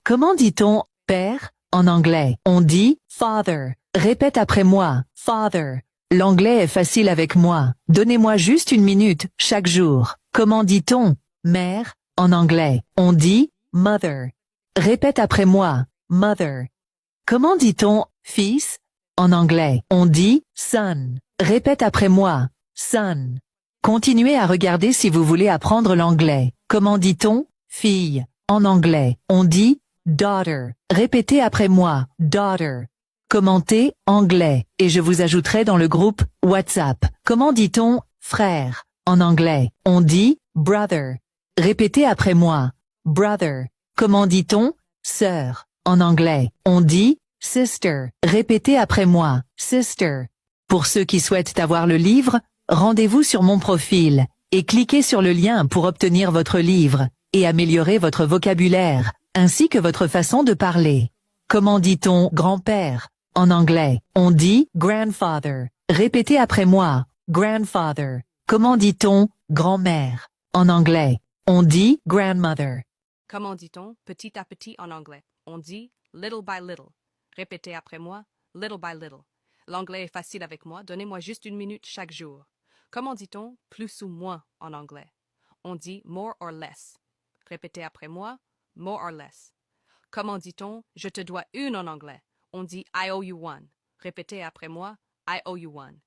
Comment dit-on « père » en anglais? On dit « father ». Répète après moi, « father ». L'anglais est facile avec moi. Donnez-moi juste une minute, chaque jour. Comment dit-on « mère » en anglais? On dit « mother ». Répète après moi, « mother ». Comment dit-on « fils » en anglais? On dit « son ». Répète après moi, « son ». Continuez à regarder si vous voulez apprendre l'anglais. Comment dit-on « fille » en anglais? On dit « daughter ». Répétez après moi, « daughter ». Commentez « anglais » et je vous ajouterai dans le groupe WhatsApp. Comment dit-on « frère » en anglais? On dit « brother ». Répétez après moi, « brother ». Comment dit-on « sœur » en anglais? On dit « sister ». Répétez après moi, « sister ». Pour ceux qui souhaitent avoir le livre, rendez-vous sur mon profil et cliquez sur le lien pour obtenir votre livre et améliorer votre vocabulaire, ainsi que votre façon de parler. Comment dit-on « grand-père » en anglais? On dit « grandfather ». Répétez après moi, « grandfather ». Comment dit-on « grand-mère » en anglais? On dit « grandmother ». Comment dit-on petit à petit en anglais? On dit little by little. Répétez après moi, little by little. L'anglais est facile avec moi, donnez-moi juste une minute chaque jour. Comment dit-on plus ou moins en anglais? On dit more or less. Répétez après moi, more or less. Comment dit-on je te dois une en anglais? On dit I owe you one. Répétez après moi, I owe you one.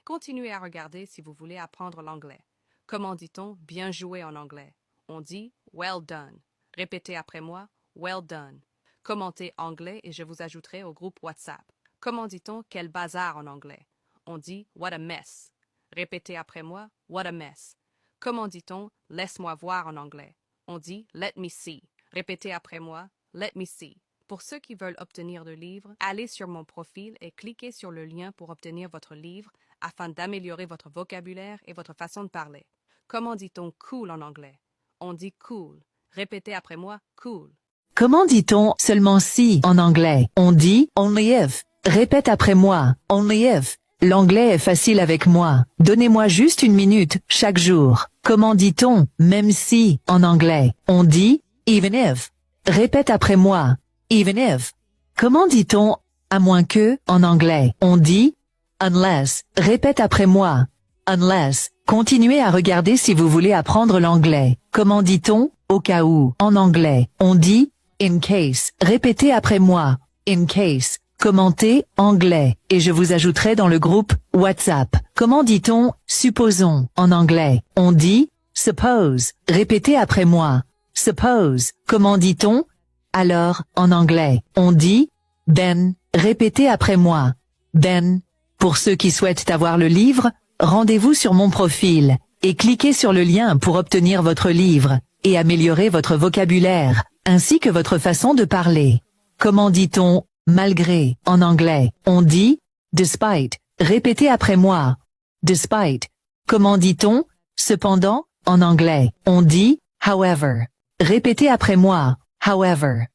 Continuez à regarder si vous voulez apprendre l'anglais. Comment dit-on bien joué en anglais? On dit well done. Répétez après moi, well done. Commentez anglais et je vous ajouterai au groupe WhatsApp. Comment dit-on quel bazar en anglais? On dit what a mess. Répétez après moi, what a mess. Comment dit-on laisse-moi voir en anglais? On dit let me see. Répétez après moi, let me see. Pour ceux qui veulent obtenir le livre, allez sur mon profil et cliquez sur le lien pour obtenir votre livre afin d'améliorer votre vocabulaire et votre façon de parler. Comment dit-on cool en anglais? On dit cool. Répétez après moi, cool. Comment dit-on seulement si en anglais? On dit only if. Répète après moi, only if. L'anglais est facile avec moi. Donnez-moi juste une minute chaque jour. Comment dit-on même si en anglais? On dit even if. Répète après moi, even if. Comment dit-on à moins que en anglais? On dit unless. Répète après moi, unless. Continuez à regarder si vous voulez apprendre l'anglais. Comment dit-on au cas où en anglais? On dit in case. Répétez après moi, in case. Commentez anglais et je vous ajouterai dans le groupe WhatsApp. Comment dit-on supposons en anglais? On dit suppose. Répétez après moi, suppose. Comment dit-on alors en anglais? On dit then. Répétez après moi, then. Pour ceux qui souhaitent avoir le livre, rendez-vous sur mon profil et cliquez sur le lien pour obtenir votre livre et améliorer votre vocabulaire, ainsi que votre façon de parler. Comment dit-on malgré en anglais? On dit despite. Répétez après moi, despite. Comment dit-on cependant en anglais? On dit however. Répétez après moi, however.